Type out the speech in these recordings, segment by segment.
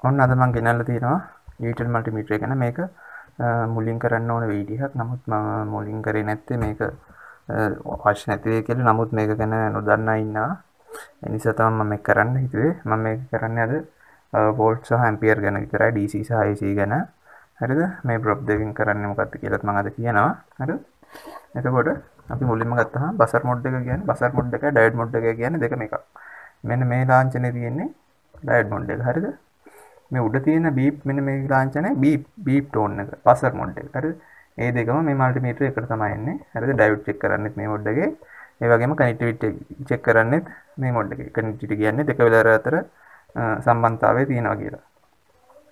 ඔන්න අද මම ගෙනල්ලා තියෙනවා digital multimeter එක ගැන. මේක මුලින් කරන්න ඕන වීඩියෝ එකක්. නමුත් මම මුලින් කරේ නැත්තේ මේක අවශ්‍ය නැති වෙයි කියලා. නමුත් මේක ගැන නොදන්නා ඉන්නවා. ඒ නිසා තමයි මම මේක කරන්න හිතුවේ. මම මේක කරන්නේ අද වෝල්ට් සහ ඇම්පියර් ගැන විතරයි, DC සහ AC ගැන. හරිද? මේ ප්‍රොප් දෙකෙන් කරන්නේ මොකක්ද කියලාත් මම අද කියනවා. හරිද? එතකොට අපි මුලින්ම ගත්තාම බසර් මොඩ් එක කියන්නේ බසර් මොඩ් එකයි ඩයෝඩ් මොඩ් එක කියන්නේ දෙකම එකක්. මෙන්න මේ ලාංඡනේ තියෙන්නේ ඩයෝඩ් මොඩ් එක. හරිද? මේ උඩ තියෙන බීප් මෙන්න මේ ලාංඡනේ බීප් ටෝන් එක බසර් මොඩ් එක. හරිද? මේ දෙකම මේ මල්ටිමීටර් එකට තමයි එන්නේ. හරිද? ඩයෝඩ් චෙක් කරන්නෙත් මේ මොඩ් එකේ. ඒ වගේම කනෙක්ටිවිටි චෙක් කරන්නෙත් මේ මොඩ් එකේ. කනෙක්ටිවිටි කියන්නේ දෙක වෙලාර අතර සම්බන්ධතාවය තියෙනවා කියලා.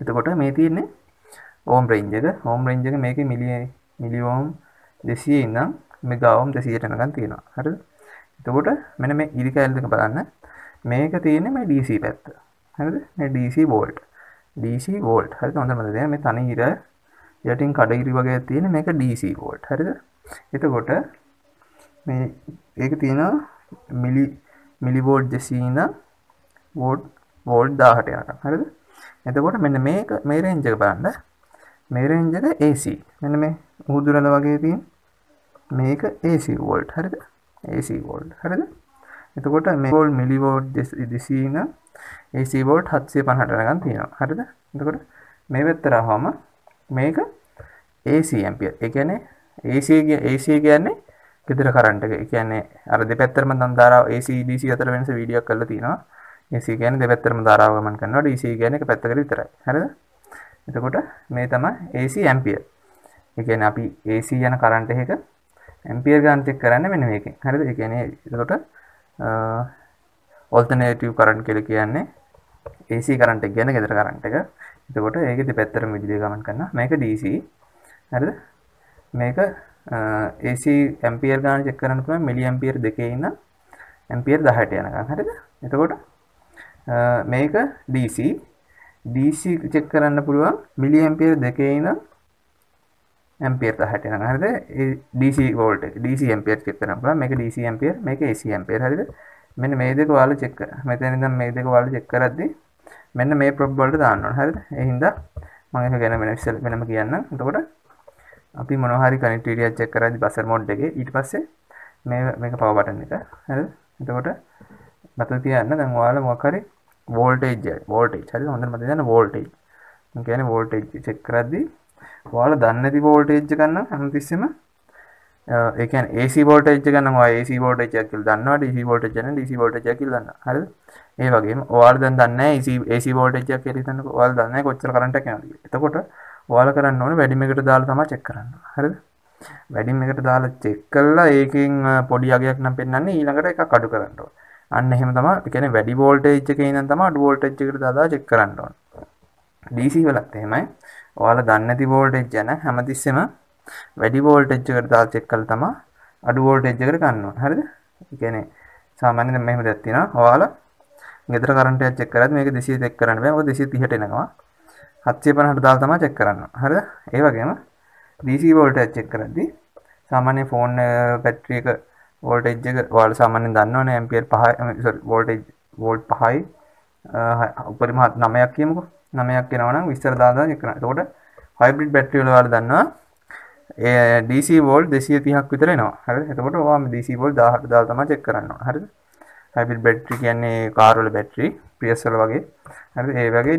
එතකොට මේ තියෙන්නේ ඕම් රේන්ජ් එක. ඕම් රේන්ජ් එක මේකේ මිලි ඕම් 200 ඉඳන් මෙගා ඕම් 200ට යනකම් තියෙනවා. හරිද? එතකොට මෙන්න මේ ඉරි කැලේ දෙක බලන්න. මේක තියෙන්නේ මේ DC පැත්ත. හරිද? මේ DC වෝල්ට්. DC volt. හරිද? හොඳට මතක තියාගන්න. මේ තනි ඉර යටින් කඩ ඉරි වගේ තියෙන මේක DC වෝල්ට්. හරිද? එතකොට මේ ඒක තියෙනවා මිලි වෝල්ට් 200 ඉඳන් වෝල්ට් 1000ට යනකම්. හරිද? එතකොට මෙන්න මේක මේ රේන්ජ් එක බලන්න. මේ රේන්ජ් එක AC. මෙන්න මේ උහුදුරල වගේ තියෙන මේක AC වෝල්ට්. හරිද? AC volt. හරිද? එතකොට මේ වෝල්ට් මිලි වෝල්ට් 200 ඉඳන් AC වෝල්ට් 750ට යනකම් තියෙනවා. හරිද? එතකොට මේ පැත්තට ආවම මේක AC ඇම්පියර්. ඒ කියන්නේ AC කියන්නේ ගෙදර කරන්ට් එක. ඒ කියන්නේ අර දෙපැත්තටම නම් ධාරාව AC DC අතර වෙනස වීඩියෝ එකක් කරලා තියෙනවා. AC කියන්නේ දෙපැත්තටම ධාරාව ගමන් කරනවා. DC කියන්නේ එක පැත්තකට විතරයි. හරිද? එතකොට මේ තමයි AC ඇම්පියර්. ඒ කියන්නේ අපි AC යන කරන්ට් එකක ඇම්පියර් ගාන චෙක් කරන්නේ මෙන්න මේකෙන්. හරිද? ඒ කියන්නේ එතකොට ඔල්ටර්නේටිව් කරන්ට් කියලා කියන්නේ AC කරන්ට් එක කියන්නේ ගෙදර කරන්ට් එක. එතකොට ඒකේ දෙපැත්තටම විදුලිය ගමන් කරනවා. මේක DC. හරිද? මේක AC ඇම්පියර් ගාන චෙක් කරන්න පුළුවන් මිලි ඇම්පියර් දෙකේ ඉන්න ඇම්පියර් 10ට යනකම්. හරිද? එතකොට මේක DC චෙක් කරන්න පුළුවන් මිලි ඇම්පියර් දෙකේ ඉන්න ඇම්පියර් 10ට යනකම්. හරිද? ඒ DC වෝල්ට් එක DC ඇම්පියර් චෙක් කරන්න පුළුවන්. මේක DC ඇම්පියර්, මේක AC ඇම්පියර්. හරිද? මෙන්න මේ දෙක ඔයාලා චෙක් කරා. මෙතන ඉඳන් මේ දෙක ඔයාලා චෙක් කරද්දී මෙන්න මේ ප්‍රොබ් වලට දාන්න ඕන. හරිද? ඒ හින්දා මම ඒක ගැන වෙනම කියන්නම්. එතකොට අපි මොනවා හරි කනෙක්ටිවිටි එක චෙක් කරද්දී බසර් මොඩ් එකේ ඊට පස්සේ මේක පවර් බටන් එක. හරිද? එතකොට මතක තියාගන්න දැන් ඔයාලා මොකක් හරි වෝල්ටේජ් හරිද? හොඳට මතක තියාගන්න වෝල්ටේජ්. මම කියන්නේ වෝල්ටේජ් චෙක් කරද්දී ඔයාලා දන්නේ නැති වෝල්ටේජ් එක ගන්න හැමතිස්සෙම ඒ කියන්නේ AC වෝල්ටේජ් එක ගන්න ඔයා AC වෝල්ටේජ් එක කියලා දන්නවා. DC වෝල්ටේජ් එක DC වෝල්ටේජ් එක කියලා දන්නවා. හරිද? ඒ වගේම ඔයාලා දැන් දන්නේ නැහැ AC වෝල්ටේජ් එක කියලා හිතන්නකෝ. ඔයාලා දන්නේ නැහැ කොච්චර කරන්ට් එකක් යනවද කියලා. එතකොට ඔයාලා කරන්න ඕනේ වැඩිම එකට දාලා තමයි චෙක් කරන්න. හරිද? වැඩිම එකට දාලා චෙක් කළා ඒකෙන් පොඩි අගයක් නම් පෙන්වන්නේ ඊළඟට එකක් අඩු කරන්න ඕනේ. අන්න එහෙම තමයි. ඒ කියන්නේ වැඩි වෝල්ටේජ් එකේ ඉඳන් තමයි අඩු වෝල්ටේජ් එකට දාලා චෙක් කරන්න ඕනේ. DC වලත් එහෙමයි. ඔයාලා දන්නේ නැති වෝල්ටේජ් යන හැමතිස්සෙම වැඩි වෝල්ටේජ් එකට දාලා චෙක් කළා තමයි අඩු වෝල්ටේජ් එකට ගන්න ඕනේ. හරිද? ඒ කියන්නේ සාමාන්‍යයෙන් මෙහෙම දෙයක් තියෙනවා. ඔයාලා ගෙදර කරන්ට් එකක් චෙක් කරද්දී මේක 200 චෙක් කරන්න බෑ. මොකද 230ට එනවා. 750ට දාලා තමයි චෙක් කරන්න. හරිද? ඒ වගේම DC වෝල්ටේජ් චෙක් කරද්දී සාමාන්‍ය ෆෝන් බැටරි එක වෝල්ටේජ් එක ඔයාලා සාමාන්‍යයෙන් දන්නවනේ ඇම්පියර් 5 වෝල්ට් 5යි උපරිම 9ක් කියමුකෝ. 9ක් එනවා නම් විස්තර දාලා චෙක් කරන්න. එතකොට හයිබ්‍රිඩ් බැටරි වල ඔයාලා දන්නවා ඒ DC වෝල්ට් 230ක් විතර එනවා. හරිද? එතකොට ඔයාලා DC වෝල්ට් 1000ට දාලා තමයි චෙක් කරන්න ඕන. හරිද? හයිබ්‍රිඩ් බැටරි කියන්නේ කාර් වල බැටරි, Prius වල වගේ. හරිද? ඒ වගේ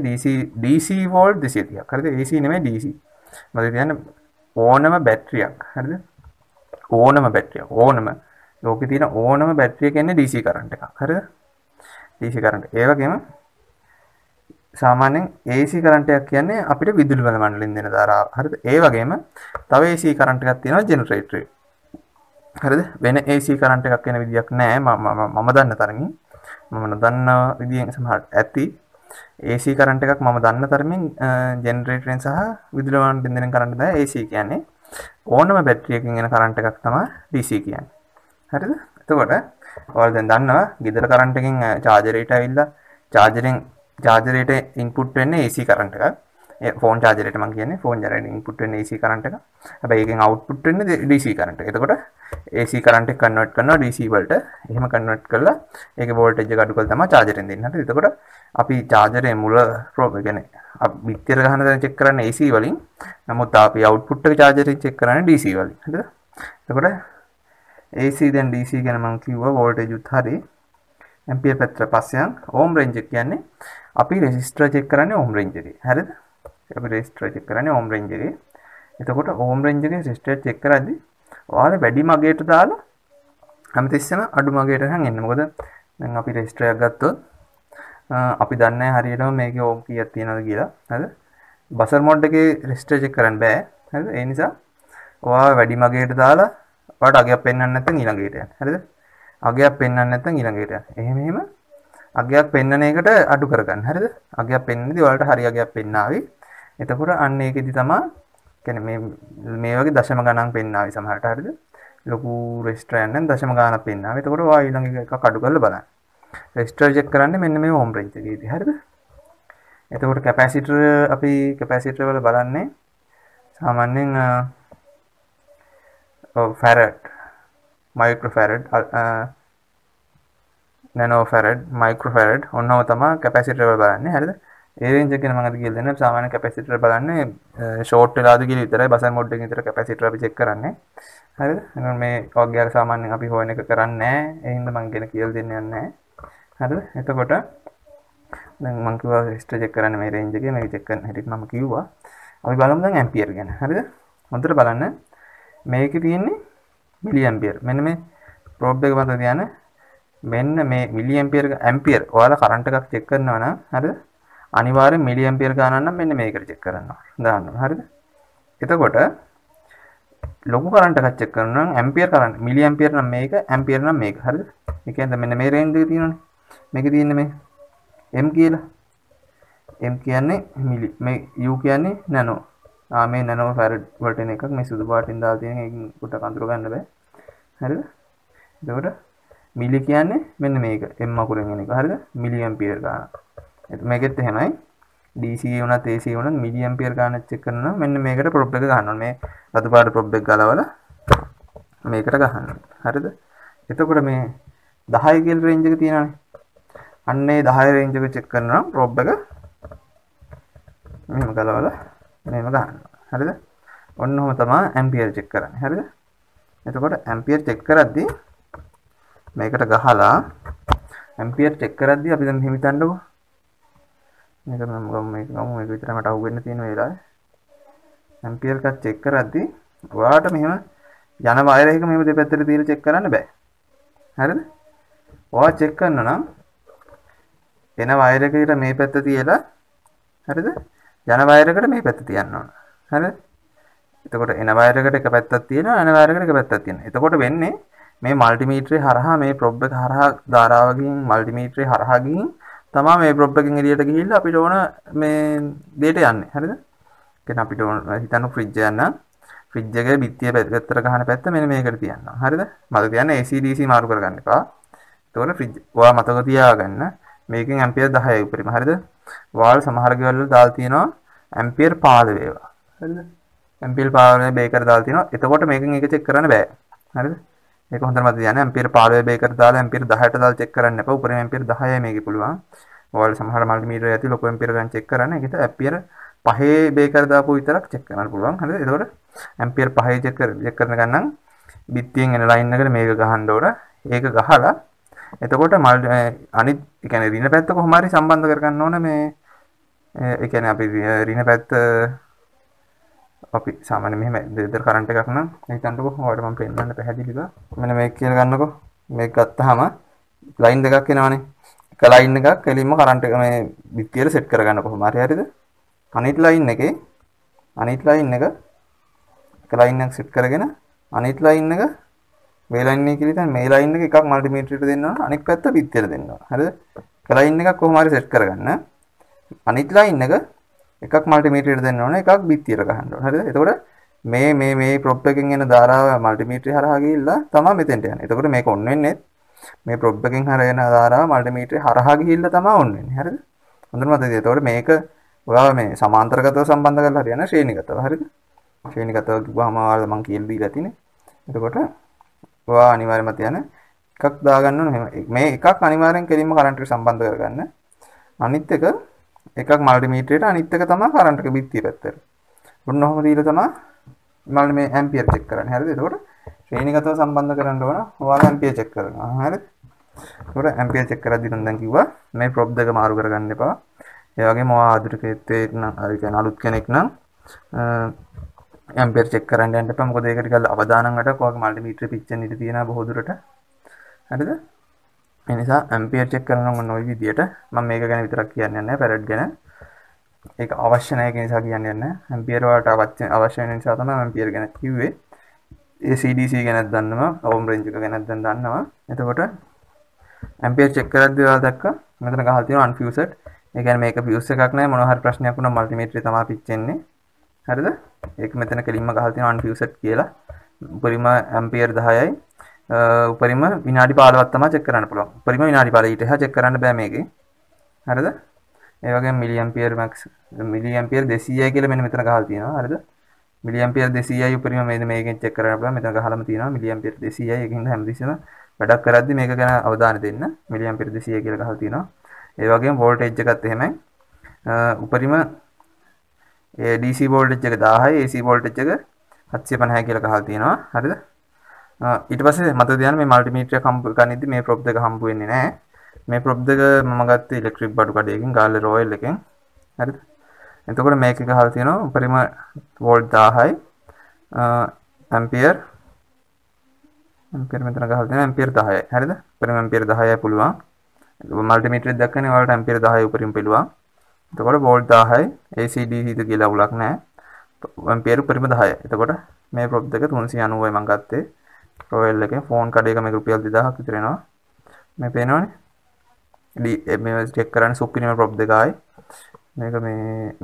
DC වෝල්ට් 230ක්. හරිද? AC නෙමෙයි DC. මම කියන්නේ ඕනම බැටරියක්. හරිද? ඕනම ලෝකේ තියෙන ඕනම බැටරිය කියන්නේ DC කරන්ට් එකක්. හරිද? DC current. ඒ වගේම සාමාන්‍යයෙන් AC කරන්ට් එකක් කියන්නේ අපිට විදුලි බල මණ්ඩලෙන් දෙන ධාරාව. හරිද? ඒ වගේම තව AC කරන්ට් එකක් තියෙනවා ජෙනරේටර් එකේ. හරිද? වෙන AC කරන්ට් එකක් වෙන විදියක් නැහැ. මම දන්න තරමින්. මම නොදන්න විදියෙන් සමහරට ඇති. AC කරන්ට් එකක් මම දන්න තරමින් ජෙනරේටරෙන් සහ විදුලි බල මණ්ඩලෙන් දෙන කරන්ට් තමයි AC කියන්නේ. ඕනම බැටරි එකකින් එන කරන්ට් එකක් තමයි DC කියන්නේ. හරිද? එතකොට ඔයාලා දැන් දන්නවා ගෙදර කරන්ට් එකෙන් චාර්ජරේට ඇවිල්ලා චාර්ජරේට ඉන්පුට් වෙන්නේ AC කරන්ට් එකක්. ෆෝන් චාර්ජර් එකට මම කියන්නේ ෆෝන් චාර්ජර් ඉන්පුට් වෙන AC කරන්ට් එක. හැබැයි ඒකෙන් අවුට්පුට් වෙන්නේ DC කරන්ට් එක. එතකොට AC කරන්ට් එක කන්වර්ට් කරනවා DC වලට. එහෙම කන්වර්ට් කරලා ඒකේ වෝල්ටේජ් එක අඩු කරලා තමයි චාර්ජරෙන් දෙන්නේ. හරිද? එතකොට අපි චාර්ජරේ මුල කියන්නේ බිත්තර ගහන දේ චෙක් කරන්නේ AC වලින්. නමුත් අපි අවුට්පුට් එක චාර්ජරෙන් චෙක් කරන්නේ DC වලින්. හරිද? එතකොට AC දැන් DC ගැන මම කිව්වා වෝල්ටේජ් උත් හරි. ඇම්පියර් පැත්තට පස්සේ යන් ඕම් රේන්ජ් එක කියන්නේ අපි රෙසිස්ටර් චෙක් කරන්නේ ඕම් රේන්ජ් එකේ. හරිද? අපි රෙසිස්ටර් චෙක් කරන්නේ ඕම් රේන්ජ් එකේ. එතකොට ඕම් රේන්ජ් එකේ රෙසිස්ටර් චෙක් කරද්දී ඔයාලා වැඩි මගයට දාලා හැමතිස්සෙම අඩු මගයට ගහන් එන්න. මොකද දැන් අපි රෙසිස්ටර් එකක් ගත්තොත් අපි දන්නේ නැහැ හරියටම මේකේ ඕම් කීයක් තියෙනවද කියලා. හරිද? බසර් මෝඩ් එකේ රෙසිස්ටර් චෙක් කරන්න බෑ. හරිද? ඒ නිසා ඔයා වැඩි මගයට දාලා ඔයාලට අගයක් පෙන්වන්න නැත්නම් ඊළඟට යන්න. හරිද? අගයක් පෙන්වන්න නැත්නම් ඊළඟට යන්න. එහෙම අගයක් පෙන්වන එකට අඩු කරගන්න. හරිද? අගයක් පෙන්වන්නේදී ඔයාලට හරි අගයක් පෙන්නාවි. එතකොට අන්න ඒකෙදි තමයි කියන්නේ මේ වගේ දශම ගණන් පෙන්නාවි සමහරට. හරිද? ලොකු රෙසිස්ටර් යන්න දශම ගණනක් පෙන්නාවි. එතකොට ඔයා ඊළඟ එකක් අඩු කරලා බලන්න. රෙසිස්ටර් චෙක් කරන්නේ මෙන්න මේ ඕම් රේන්ජ් එකේදී. හරිද? එතකොට කැපැසිටර් අපි කැපැසිටර් වල බලන්නේ සාමාන්‍යයෙන් farad, microfarad, nanofarad, microfarad ඔන්නව තමයි කැපැසිටර් වල බලන්නේ. හරිද? ඒ රේන්ජ් එක ගැන මම අද කියලා දෙන්නම්. සාමාන්‍ය කැපැසිටර් බලන්නේ ෂෝට් වෙලාද කියලා විතරයි බසර් මෝඩ් එකකින් විතර කැපැසිටර් අපි චෙක් කරන්නේ. හරිද? එහෙනම් මේ වගේක් සාමාන්‍යයෙන් අපි හොයන එක කරන්නේ නැහැ. ඒ හින්දා මම කියන කියලා දෙන්න යන්නේ නැහැ. හරිද? එතකොට දැන් මම කිව්වා රෙසිස්ටර් චෙක් කරන්න මේ රේන්ජ් එකේ මේක චෙක් කරන්න හැටිත් මම කිව්වා. අපි බලමු දැන් ඇම්පියර් ගැන. හරිද? හොඳට බලන්න. මේකේ තියෙන්නේ මිලි ඇම්පියර්. මෙන්න මේ ප්‍රෝබ් එක මත තියන්න. මෙන්න මේ මිලි ඇම්පියර් ඔයාලා කරන්ට් එකක් චෙක් කරනවා නම් හරිද? අනිවාර්යෙන් මිලි ඇම්පියර් ගණන් නම් මෙන්න මේකට චෙක් කරනවා. දාන්නවා. හරිද? එතකොට ලොකු කරන්ට් එකක් චෙක් කරනවා නම් ඇම්පියර් කරන්ට් මිලි ඇම්පියර් නම් මේක ඇම්පියර් නම් මේක. හරිද? ඒ කියන්නේ මෙන්න මේ රේන්ජ් එක තියෙනවනේ. මේකේ තියෙන්නේ මේ m කියලා. m කියන්නේ මිලි. මේ u කියන්නේ නැනෝ. මේ නැනෝ ෆැරඩ් වලට එන එකක් මේ සුදු පාටින් දාලා තියෙන එකකින් කොට කඳුර ගන්න බෑ. හරිද? එතකොට මිලි කියන්නේ මෙන්න මේක m අකුරෙන් එන එක. හරිද? මිලි ඇම්පියර් ගන්න. මේකෙත් එහෙමයි. DC වුණත් AC වුණත් මිලි ඇම්පියර් ගන්න චෙක් කරනවා. මෙන්න මේකට ප්‍රොබ් එක ගන්නවා. මේ රතු පාට ප්‍රොබ් එක ගලවලා මේකට ගහනවා. හරිද? එතකොට මේ 10 කියලා රේන්ජ් එක තියෙනවානේ. අන්න ඒ 10 රේන්ජ් එක චෙක් කරනවා ප්‍රොබ් එක මෙහෙම ගලවලා මෙහෙම ගන්නවා. හරිද? ඔන්න ඔහොම තමයි ඇම්පියර් චෙක් කරන්නේ. හරිද? එතකොට ඇම්පියර් චෙක් කරද්දී මේකට ගහලා ඇම්පියර් චෙක් කරද්දී අපි දැන් මෙහෙම හිතන්නකෝ. මේක මම මේක විතර මට අහුවෙන්න තියෙන වෙලාවේ ඇම්පියර් එකක් චෙක් කරද්දී ඔයාලට මෙහෙම යන වයර් එක මෙහෙම දෙපැත්තට තියලා චෙක් කරන්න බෑ. හරිද? ඔයා චෙක් කරනවා නම් එන වයර් එකකට මේ පැත්ත තියලා හරිද? යන වයර් එකට මේ පැත්ත තියන්න ඕන. හරිද? එතකොට එන වයර් එකට එක පැත්තක් තියෙනවා යන වයර් එකට එක පැත්තක් තියෙනවා. එතකොට වෙන්නේ මේ මල්ටිමීටරේ හරහා මේ ප්‍රොබ් එක හරහා ධාරාව ගිහින් මල්ටිමීටරේ හරහා ගිහින් තමයි මේ ප්‍රොබ් එකෙන් එළියට ගිහිල්ලා අපිට ඕන මේ දෙයට යන්නේ. හරිද? කියන්නේ අපිට ඕන හිතන්න ෆ්‍රිජ් එක යන්න. ෆ්‍රිජ් එකේ බිත්තිය පැත්තට ගහන පැත්ත මෙන්න මේකට තියනවා. හරිද? මතක තියාගන්න AC DC මාරු කරගන්න එපා. එතකොට ෆ්‍රිජ් ඔයා මතක තියාගන්න මේකෙන් ඇම්පියර් 10යි උපරිම. හරිද? ඔයාලා සමහර ගෙවල් වල දාලා තියෙනවා ඇම්පියර් 15 වේවා. හරිද? ඇම්පියර් 15 බේකර් දාලා තියෙනවා. එතකොට මේකෙන් එක චෙක් කරන්න බෑ. හරිද? මේක හොඳට මතක තියාගන්න. ඇම්පියර් 15 බේකර් දාලා ඇම්පියර් 10ට දාලා චෙක් කරන්න එපා. උපරිම ඇම්පියර් 10යි මේකේ පුළුවන්. ඔයාලා සමහර මල්ටිමීටර් ඇති ලොකු ඇම්පියර් ගන්න චෙක් කරන්න. ඒකට ඇම්පියර් 5 බේකර් දාපු විතරක් චෙක් කරන්න පුළුවන්. හරිද? එතකොට ඇම්පියර් 5 චෙක් කරන ගමන් බිත්තියෙන් එන ලයින් එකට මේක ගහන්න ඕන. ඒක ගහලා එතකොට අනිත් ඒ කියන්නේ ඍණ පැත්ත කොහොම හරි සම්බන්ධ කරගන්න ඕන මේ ඒ කියන්නේ අපි ඍණ පැත්ත අපි සාමාන්‍ය මෙහෙම දෙදර කරන්ට් එකක් නම් හිතන්නකෝ ඔයාලට මම පෙන්නන්න පැහැදිලිව මෙන්න මේක කියලා ගන්නකෝ මේක ගත්තාම ලයින් දෙකක් එනවනේ එක ලයින් එකක් එලින්ම කරන්ට් එක මේ බිත්තියට සෙට් කරගන්න කොහොම හරි හරිද අනිත් ලයින් එක එක ලයින් එකක් සෙට් කරගෙන අනිත් ලයින් එක මේ ලයින් එක කියලා දැන් මේ ලයින් එක එකක් මල්ටිමීටරයට දෙන්න ඕන අනිත් පැත්ත බිත්තියට දෙන්න ඕන හරිද එක ලයින් එකක් කොහොම හරි සෙට් කරගන්න අනිත් ලයින් එක එකක් මල්ටිමීටරයට දෙන්න ඕන එකක් බිත්තියට ගහන්න ඕන හරිද එතකොට මේ ප්‍රොබ් එකෙන් එන ධාරාව මල්ටිමීටරය හරහා ගිහිල්ලා තමයි මෙතෙන්ට යන්නේ එතකොට මේක ඔන් වෙන්නේ මේ ප්‍රොබ් එකෙන් හරයන ධාරාව මල්ටිමීටරය හරහා ගිහිල්ලා තමයි ඔන් වෙන්නේ හරිද හොඳට මතකද එතකොට මේක ඔයාලා මේ සමාන්තරගතව සම්බන්ධ කරලා හරියන්නේ ශ්‍රේණිගතව. හරිද? ශ්‍රේණිගතව කිව්වම ඔයාලා මම කියලා දීලා තියෙන්නේ. එතකොට ඔයා අනිවාර්යයෙන්ම තියන එකක් දාගන්න ඕනේ. මේ එකක් අනිවාර්යෙන් කෙලින්ම කරන්ට් එකට සම්බන්ධ කරගන්න. අනිත් එකක් මල්ටිමීටරේට අනිත් එක තමයි කරන්ට් එක බිත්තිය පැත්තට. ඔන්න ඔහොම දීලා තමයි මම මේ ඇම්පියර් චෙක් කරන්නේ. හරිද? එතකොට ශ්‍රේණිගතව සම්බන්ධ කරන්න ඕන. ඔයාලා ඇම්පියර් චෙක් කරනවා. හරිද? එතකොට ඇම්පියර් චෙක් කරද්දී නම් දැන් කිව්වා මේ ප්‍රොප් දෙක මාරු කරගන්න එපා. ඒ වගේම ඔයා ආධුනිකයෙක් නම් හරි කියන්නේ අලුත් කෙනෙක් නම් ඇම්පියර් චෙක් කරන්න යන්න එපා. මොකද ඒක ටිකක් අවදානම් වැඩක්. ඔයාගේ මල්ටිමීටරේ පිච්චෙන්න ඉඩ තියෙනවා බොහෝ දුරට. හරිද? ඒ නිසා ඇම්පියර් චෙක් කරනවා මොන ওই විදියට මම මේක ගැන විතරක් කියන්නේ නැහැ පැරඩ් ගැන. ඒක අවශ්‍ය නැහැ කියන නිසා කියන්නේ නැහැ. ඇම්පියර් වලට අවශ්‍ය වෙන නිසා තමයි ඇම්පියර් ගැන කිව්වේ. ACDC ගැනත් දන්නවා, ඕම් රේන්ජ් එක ගැනත් දැන් දන්නවා. එතකොට ඇම්පියර් චෙක් කරද්දී ඔයාලා දැක්කා මෙතන ගහලා තියෙනවා unfused. ඒ කියන්නේ මේක fuse එකක් නෑ මොනවා හරි ප්‍රශ්නයක් වුණා මල්ටිමීටරේ තමයි පිච්චෙන්නේ. හරිද? ඒක මෙතන කෙලින්ම ගහලා තියෙනවා unfused කියලා. උපරිම ඇම්පියර් 10යි. උපරිම විනාඩි 15ක් තමයි චෙක් කරන්න පුළුවන්. උපරිම විනාඩි 15 ඊට එහා චෙක් කරන්න බෑ මේකේ. හරිද? ඒ වගේම මිලි ඇම්පියර් max මිලි ඇම්පියර් 200යි කියලා මෙන්න මෙතන ගහලා තියෙනවා. හරිද? මිලි ඇම්පියර් 200යි උපරිම මේකෙන් චෙක් කරන්න පුළුවන්. මෙතන ගහලාම තියෙනවා මිලි ඇම්පියර් 200යි. ඒකින්ද හැමතිස්සෙම වැඩක් කරද්දි මේක ගැන අවධානය දෙන්න. මිලි ඇම්පියර් 200 කියලා ගහලා තියෙනවා. ඒ වගේම වෝල්ටේජ් එකත් එහෙමයි. උපරිම DC වෝල්ටේජ් එක 1000යි AC වෝල්ටේජ් එක 750 කියලා ගහලා තියෙනවා. හරිද? ඊට පස්සේ මතක තියාගන්න මේ මල්ටිමීටර් එක හම්බ ගනිද්දි මේ ප්‍රොප් දෙක හම්බ වෙන්නේ නැහැ. මේ ප්‍රොප් දෙක මම ගත්තේ ඉලෙක්ට්‍රික් බඩු කඩේකින් ගාල්ලේ රොයල් එකෙන්. හරිද? එතකොට මේක ගහලා තියෙනවා උපරිම වෝල්ට් 1000යි ඇම්පියර් මෙතන ගහලා තියෙනවා ඇම්පියර් 10යි. හරිද? උපරිම ඇම්පියර් 10යි පුළුවන්. මල්ටිමීටරෙත් දැක්කනේ ඔයාලට ඇම්පියර් 10යි උපරිම පිළුවන්. එතකොට වෝල්ට් 10යි AC DC ද කියලා අවුලක් නැහැ. ඇම්පියර් උපරිම 10යි. එතකොට මේ ප්‍රොප් දෙක 390යි මම ගත්තේ. රොයල් එකේ ෆෝන් කඩේක මේක රුපියල් 2000ක් විතර එනවා. මේ පේනවනේ. මේ චෙක් කරන්න සුපිරිම ප්‍රොප් දෙකයි. මේක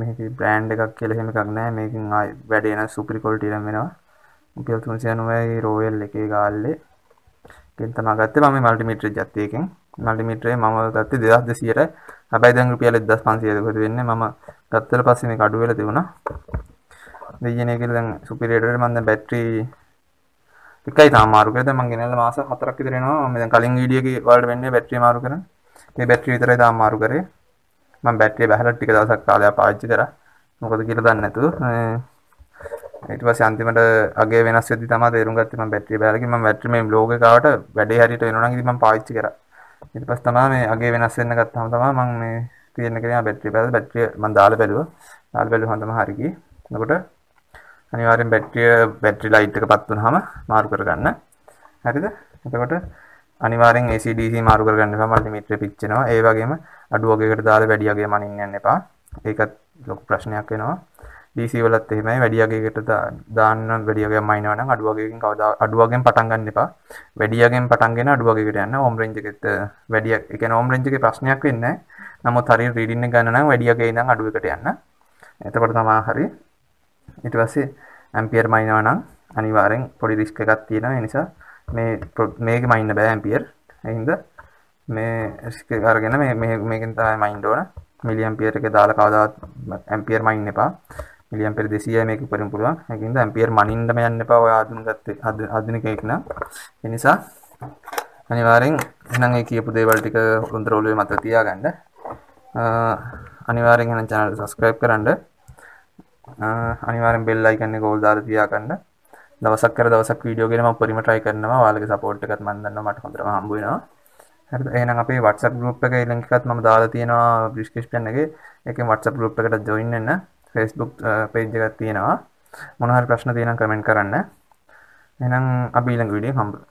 මේකේ බ්‍රෑන්ඩ් එකක් කියලා එහෙම එකක් නැහැ. මේකෙන් ආයි වැඩි වෙන සුපිරි ක්වොලිටි එකක් වෙනවා. රුපියල් 390යි රොයල් එකේ ගාල්ලේ. ඒකෙන් තමයි ගත්තේ මම මේ මල්ටිමීටර් ගත්තේ එකෙන්. මල්ටිමීටරේ මම ගත්තේ 2200ට. හැබැයි දැන් රුපියල් 1500ද කොහෙද වෙන්නේ? මම ගත්තට පස්සේ මේක අඩු වෙලා තිබුණා. දෙයියනේ කියලා දැන් සුපිරියටරේ මම දැන් බැටරි එකයි තාම මාරු කරේ. දැන් මම ගෙනල්ලා මාස 4ක් විතර එනවා. මම දැන් කලින් වීඩියෝ එකේ වලට වෙන්නේ බැටරි මාරු කරන. මේ බැටරි විතරයි තාම මාරු කරේ. මම බැටරිය බහලා ටික දවසක් කාලයක් පාවිච්චි කරා. මොකද කියලා දන්නේ නැතුව. ඊට පස්සේ අන්තිමට අගේ වෙනස් වෙද්දි තමයි තේරුම් ගත්තේ මම බැටරිය බහලා කිව්වා මම බැටරි මේ බ්ලොග් එක ආවට වැඩේ හරියට වෙනවා නම් ඉතින් මම පාවිච්චි කරා. ඊට පස්සේ තමයි මේ අගේ වෙනස් වෙන්න ගත්තාම තමයි මම මේ තීරණය කරේ බැටරිය බහලා බැටරිය මම දාලා බැලුවා. දාලා බැලුවහම තමයි හරි ගියේ. එතකොට අනිවාර්යෙන් බැටරි ලයිට් එක පත් වුනහම මාරු කරගන්න. හරිද? එතකොට අනිවාර්යෙන් AC DC මාරු කරගන්න එපා. මල්ටිමීටරේ පිච්චෙනවා. ඒ වගේම අඩු වගේකට දාලා වැඩි වගේ මනින්න යන්න එපා. ඒකත් ලොකු ප්‍රශ්නයක් වෙනවා. DC වලත් එහෙමයි වැඩි වගේකට දාන්න වැඩි වගේක් මනිනවා නම් අඩු වගේකින් කවදා අඩු වගේන් පටන් ගන්න එපා. වැඩි වගේන් පටන්ගෙන අඩු වගේකට යන්න. ඕම් රේන්ජ් එකෙත් වැඩි ඒ කියන්නේ ඕම් රේන්ජ් එකේ ප්‍රශ්නයක් වෙන්නේ නැහැ. නමුත් හරියට රීඩින් එක ගන්න නම් වැඩි වගේ ඉඳන් අඩු එකට යන්න. එතකොට තමයි හරි. ඊට පස්සේ ඇම්පියර් මනිනවා නම් අනිවාර්යෙන් පොඩි රිස්ක් එකක් තියෙනවා. ඒ නිසා මේක මනින්න බෑ ඇම්පියර්. ඒ හින්දා මේ රිස්ක් එක අරගෙන මේකෙන් තමයි මනින්න ඕන. මිලි ඇම්පියර් එක දාලා කවදාවත් ඇම්පියර් මනින්න එපා. මිලි ඇම්පියර් 200යි මේක උපරිම පුළුවන්. ඒකින්ද ඇම්පියර් මනින්නම යන්න එපා. ඔය ආධුනිකයෙක් නම්. ඒ නිසා අනිවාර්යෙන් එහෙනම් ඒ කියපු දේවල් ටික හොඳට ඔළුවේ මතක තියාගන්න. අනිවාර්යෙන් එහෙනම් channel එක subscribe කරන්න. අනිවාර්යෙන් bell icon එක ඕල් දාලා තියාගන්න. දවසක් කර දවසක් වීඩියෝ ගෙන මම උපරිම try කරනවා. ඔයාලගේ support එකත් මම දන්නවා මට හොඳටම හම්බ වෙනවා. හරිද? එහෙනම් අපේ WhatsApp group එකේ link එකත් මම දාලා තියෙනවා description එකේ. ඒකෙන් WhatsApp group එකට join වෙන්න. Facebook page එකක් තියෙනවා. මොන හරි ප්‍රශ්න තියෙනවා comment කරන්න. එහෙනම් අපි ඊළඟ වීඩියෝ හම්බ වෙමු.